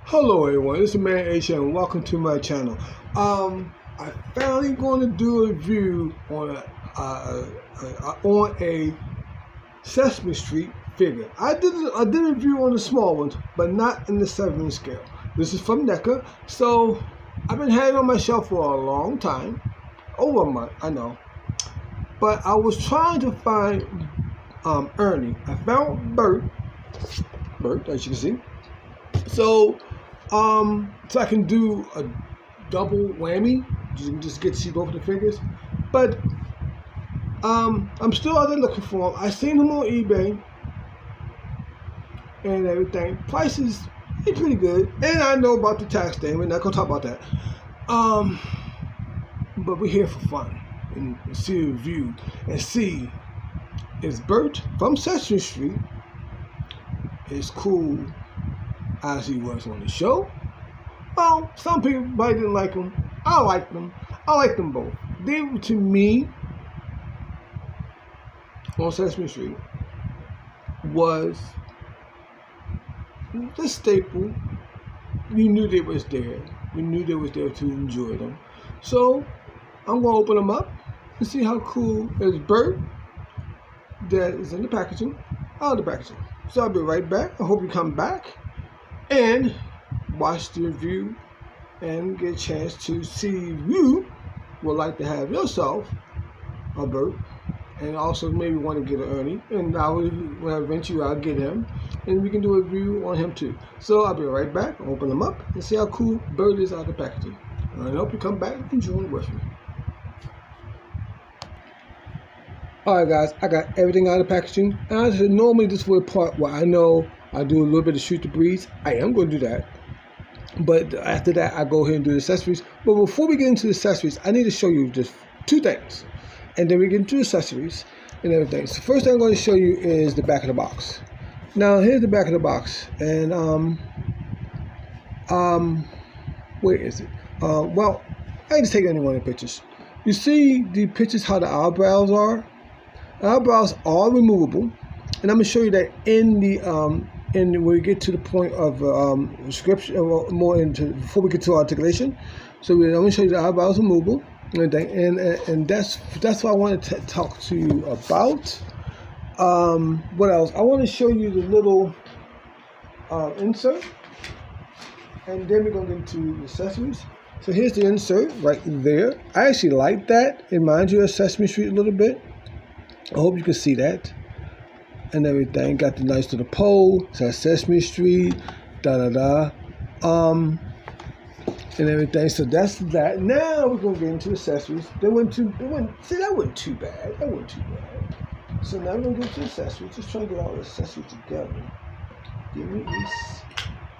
Hello everyone, this is Man H and welcome to my channel. I finally going to do a review on a Sesame Street figure. I did a review on the small ones, but not in the 7 scale. This is from Neca, so I've been having it on my shelf for a long time, over a month, I know. But I was trying to find Ernie. I found Bert, as you can see. So I can do a double whammy. You can just get to see both of the figures. But I'm still out there looking for him. I seen him on eBay and everything. Prices ain't pretty good. And I know about the tax thing. We're not gonna talk about that. But we're here for fun and see a review and see is Bert from Sesame Street is cool as he was on the show. Well, some people might didn't like him. I like them. I like them both. They, to me, on Sesame Street, was the staple. You knew they was there. We knew they was there to enjoy them. So, I'm going to open them up and see how cool is Bert that is in the packaging, out of the packaging. So, I'll be right back. I hope you come back and watch the review and get a chance to see if you would like to have yourself a Bert and also maybe want to get an Ernie, and when eventually I'll get him and we can do a review on him too. So I'll be right back, open them up and see how cool Bert is out of the packaging. And I hope you come back and join with me. Alright guys, I got everything out of the packaging. And normally this was a part where I know I do a little bit of shoot the breeze. I am going to do that. But after that, I go ahead and do the accessories. But before we get into the accessories, I need to show you just two things. And then we get into the accessories and everything. So first thing I'm going to show you is the back of the box. Now, here's the back of the box. And, where is it? Well, I just take any one of the pictures. You see the pictures, how the eyebrows are? Eyebrows are removable. And I'm going to show you that in the and when we get to the point of description, more into before we get to articulation. So I'm going to show you the eyebrows removable and that's what I wanted to talk to you about. What else? I want to show you the little insert, and then we're going to get into the accessories. So here's the insert right there. I actually like that. It reminds you of Sesame Street a little bit. I hope you can see that. And everything, got the nice little pole, says Sesame Street, and everything. So that's that. Now we're gonna get into accessories. See, that wasn't too bad. So now we're gonna get to accessories. Just trying to get all the accessories together. Give me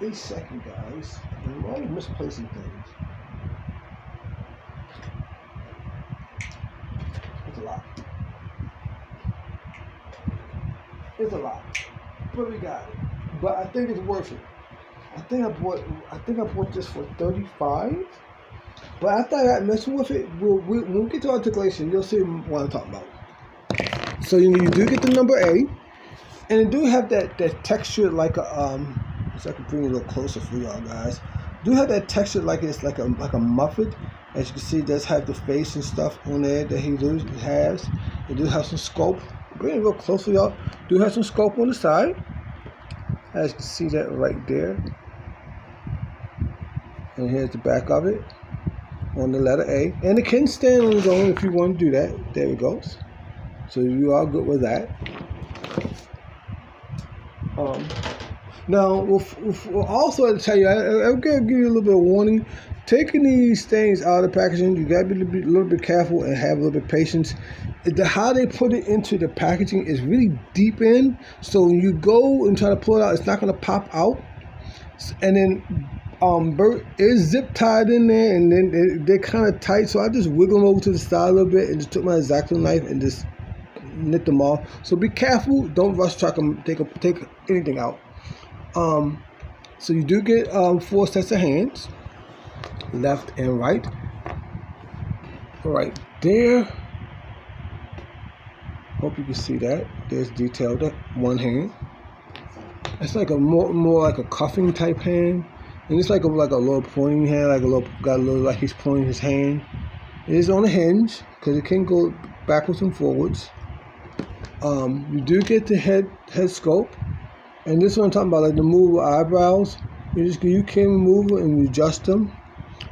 a second, guys. I'm always misplacing things. It's a lot. It's a lot, but we got it. But I think it's worth it. I think I bought this for $35. But after I got messing with it, when we get to articulation, you'll see what I'm talking about. So you do get the number A, and it do have that texture like a so I can bring it a little closer for y'all guys. Do have that texture like it's like a muffet. As you can see, it does have the face and stuff on there that he has. It do have some scope. Bring it real close for y'all. Do have some scope on the side. As you can see that right there. And here's the back of it on the letter A. And it can stand on its own if you want to do that. There it goes. So you are good with that. Now, we'll also tell you, I'm going to give you a little bit of warning. Taking these things out of the packaging, you got to be a little bit careful and have a little bit of patience. How they put it into the packaging is really deep in, so when you go and try to pull it out, it's not going to pop out. And then Bert is zip tied in there, and then they're kind of tight, so I just wiggle them over to the side a little bit and just took my X-Acto knife and just nip them off. So be careful, don't rush try to take anything out. So you do get 4 sets of hands, left and right. Right there. Hope you can see that. There's detailed one hand. It's like a more like a cuffing type hand. and it's like a little pointing hand, got a little like he's pointing his hand. It is on a hinge because it can go backwards and forwards. You do get the head sculpt, and this one I'm talking about, like the movable eyebrows. You can remove them and adjust them,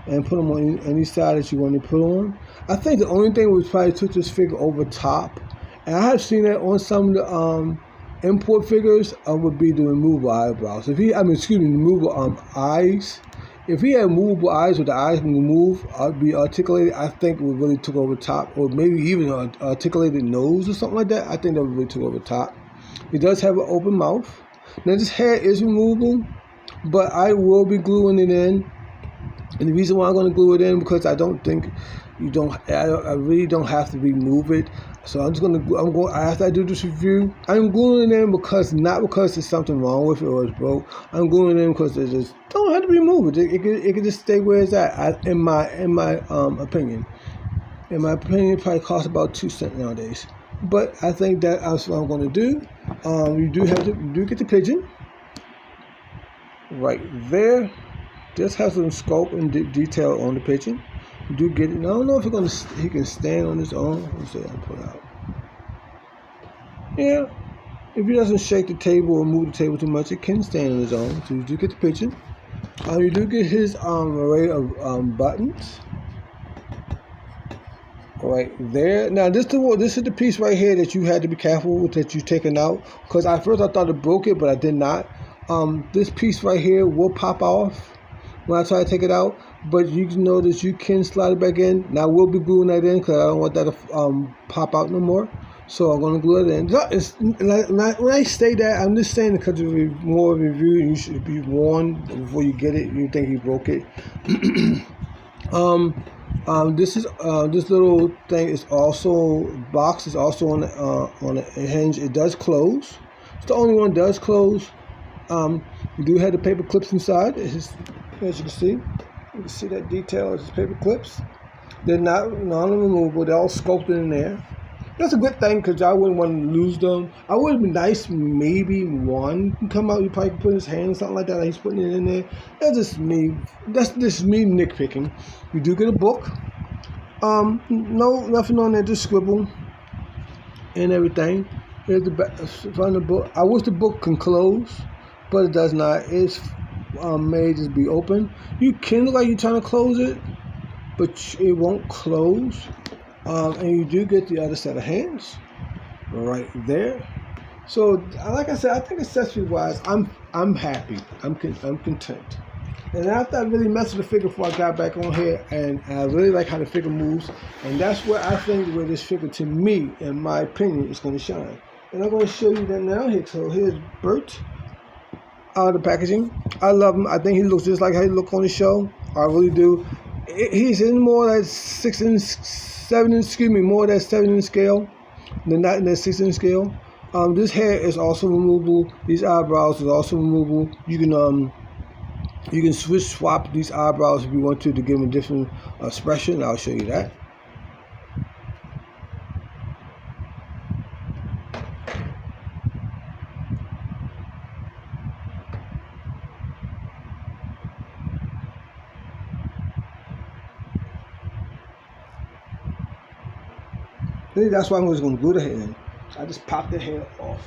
and put them on any side that you want to put on. I think the only thing was probably took this figure over top, and I have seen that on some of the import figures. Would be the removable eyebrows. Removable eyes. If he had movable eyes with the eyes removed, be articulated, I think it would really took over top, or maybe even an articulated nose or something like that. I think that would really took over top. He does have an open mouth. Now this hair is removable, but I will be gluing it in. And the reason why I'm going to glue it in because I don't think I really don't have to remove it. So after I do this review, I'm gluing it in not because there's something wrong with it or it's broke. I'm gluing it in because it just don't have to remove it. It can just stay where it's at. In my opinion. In my opinion, it probably costs about 2 cents nowadays. But I think that's what I'm going to do. You do get the pigeon right there. Just has some scope and detail on the pigeon. You do get it. Now, I don't know if he can stand on his own. Let me see. I'll pull it out. Yeah, if he doesn't shake the table or move the table too much, it can stand on his own. So you do get the pigeon. You do get his array of buttons. Right there. Now this is the piece right here that you had to be careful with, that you're taking out. Because at first I thought it broke it, but I did not. This piece right here will pop off when I try to take it out, but you can notice you can slide it back in. Now we'll be gluing that in because I don't want that to pop out no more. So I'm going to glue it in. When I say that, I'm just saying because it's more review, and you should be warned before you get it. You think you broke it. This little thing is also box is also on a hinge. It does close. It's the only one that does close. You do have the paper clips inside. As you can see that detail. It's paper clips. They're not non-removable. They're all sculpted in there. That's a good thing because I wouldn't want to lose them. I would be nice maybe one can come out. You probably can put his hand or something like that. Like he's putting it in there. That's just me. That's just me nitpicking. You do get a book. No, nothing on there. Just scribble and everything. Here's the back from the book. I wish the book can close, but it does not. It's made to be open. You can look like you're trying to close it, but it won't close. And you do get the other set of hands right there. So, like I said, I think accessory-wise, I'm happy. I'm content. And after I really messed with the figure before I got back on here, and I really like how the figure moves, and that's where I think where this figure, to me, in my opinion, is going to shine. And I'm going to show you that now. So here's Bert out of the packaging. I love him. I think he looks just like how he looked on the show. I really do. He's in more like 7-inch scale than not in that 6-inch scale. This hair is also removable. These eyebrows is also removable. You can swap these eyebrows if you want to give them a different expression. I'll show you that. That's why I'm just going to glue the hair in. I just pop the hair off.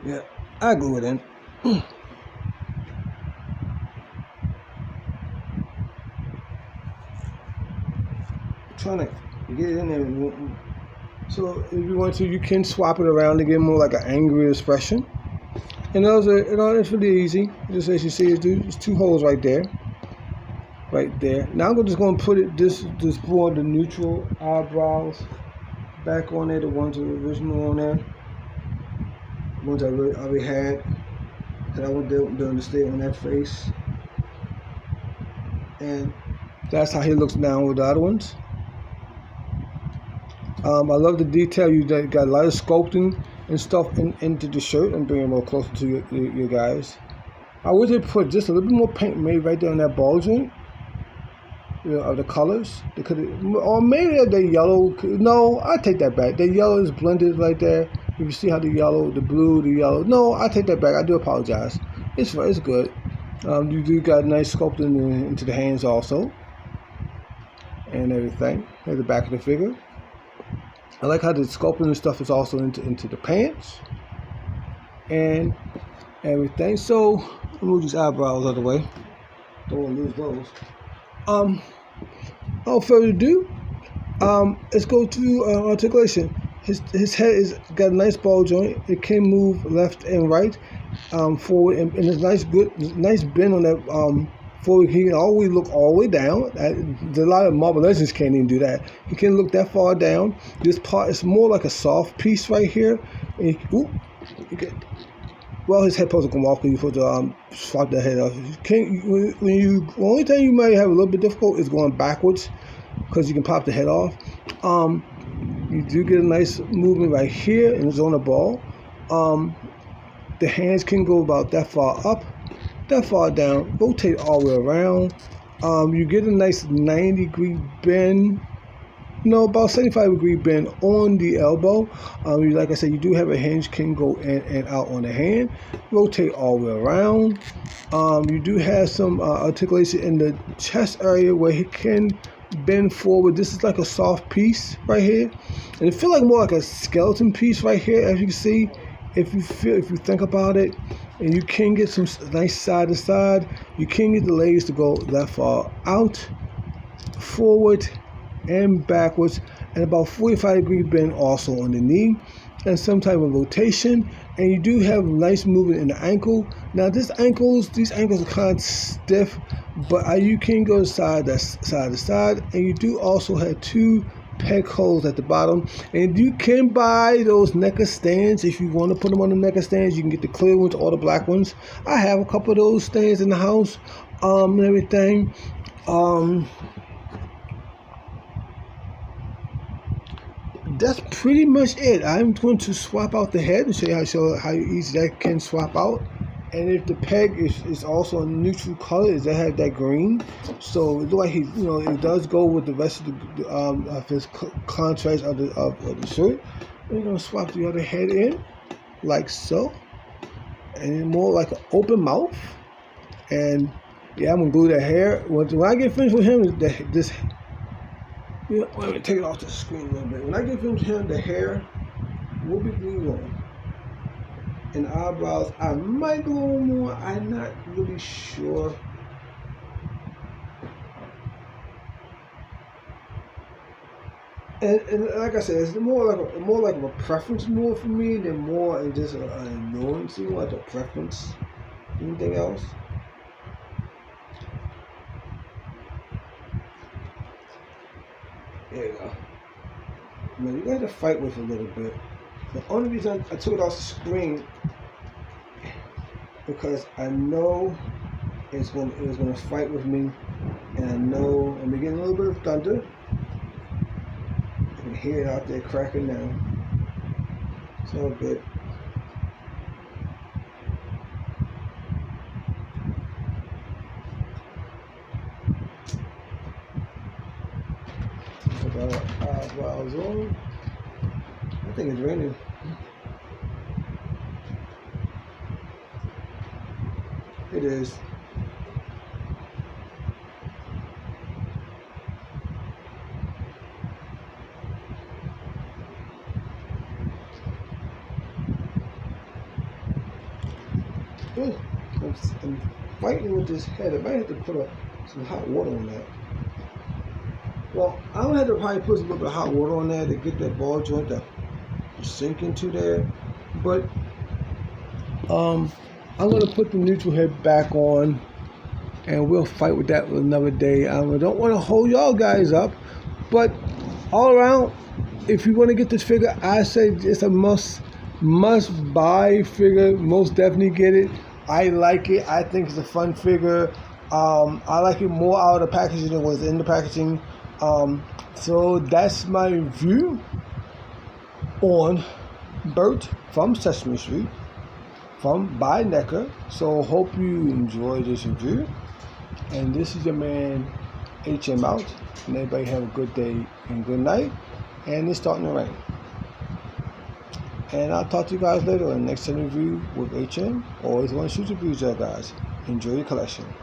Yeah, I glue it in. Trying to get it in there. So if you want to, you can swap it around to get more like an angry expression. And it's really easy. Just as you see, there's 2 holes right there. Right there. Now I'm just going to put it this for the neutral eyebrows back on there, the ones that were original on there, ones I already had, that I want them to stay on that face. And that's how he looks now with the other ones. I love the detail. You got a lot of sculpting and stuff into the shirt. I'm bringing it more closer to you guys. I wish they put just a little bit more paint made right there on that ball joint. Of the colors, they could, or maybe the yellow. No, I take that back. The yellow is blended right there. If you see how the yellow, the blue, the yellow. No, I take that back. I do apologize. It's good. You do got nice sculpting into the hands also, and everything. Here's the back of the figure. I like how the sculpting and stuff is also into the pants and everything. So I'll move these eyebrows out of the way. Don't want to lose those. Without further ado, let's go to articulation. His head is got a nice ball joint. It can move left and right, forward, and there's nice bend on that forward. He can always look all the way down. A lot of Marvel Legends can't even do that. He can look that far down. This part is more like a soft piece right here. And well, his head post can walk. You put to swap that head off. The only time you might have a little bit difficult is going backwards, because you can pop the head off. You do get a nice movement right here, and it's on the ball. The hands can go about that far up, that far down, rotate all the way around. You get a nice 90-degree bend, about 75-degree bend on the elbow. Like I said, you do have a hinge, can go in and out on the hand, rotate all the way around. You do have some articulation in the chest area where he can bend forward. This is like a soft piece right here, and it feels like more like a skeleton piece right here, as you can see. If you think about it, and you can get some nice side to side. You can get the legs to go that far out, forward, and backwards, and about 45-degree bend also on the knee, and some type of rotation. And you do have nice movement in the ankle. Now these ankles are kind of stiff, but you can go side to side, and you do also have 2 peg holes at the bottom. And you can buy those Neca stands if you want to put them on the Neca stands. You can get the clear ones or the black ones. I have a couple of those stands in the house, and everything. That's pretty much it. I'm going to swap out the head and show you how easy that can swap out. And if the peg is also a neutral color, it has that green, so it looks like it does go with the rest of his contrast of the shirt. We're gonna swap the other head in, like so, and more like an open mouth. And yeah, I'm gonna glue the hair. When I get finished with him, let me take it off the screen a little bit. When I get finished with him, the hair will be glued on. And eyebrows, I might do a little more. I'm not really sure. And like I said, it's more like a preference more for me than more and just an annoyance. You know, like a preference. Anything else? There you go. Man, you got to fight with it a little bit. The only reason I took it off the screen because I know it was going to fight with me, and I know I'm getting a little bit of thunder. I can hear it out there cracking now. It's all good. Put our eyebrows on. I think it's raining. It is. Ooh, I'm fighting with this head. I might have to put some hot water on that. Well, I'm gonna have to probably put a little bit of hot water on there to get that ball joint to sink into there. But I'm gonna put the neutral head back on, and we'll fight with that another day. I don't want to hold y'all guys up, but all around, if you want to get this figure, I say it's a must buy figure. Most definitely get it. I like it. I think it's a fun figure. I like it more out of the packaging than was in the packaging. So that's my review on Bert from Sesame Street by Neca. So hope you enjoyed this review. And this is your man HM out. And everybody have a good day and good night. And it's starting to rain. And I'll talk to you guys later on the next review with HM. Always want to shoot your views, guys. Enjoy your collection.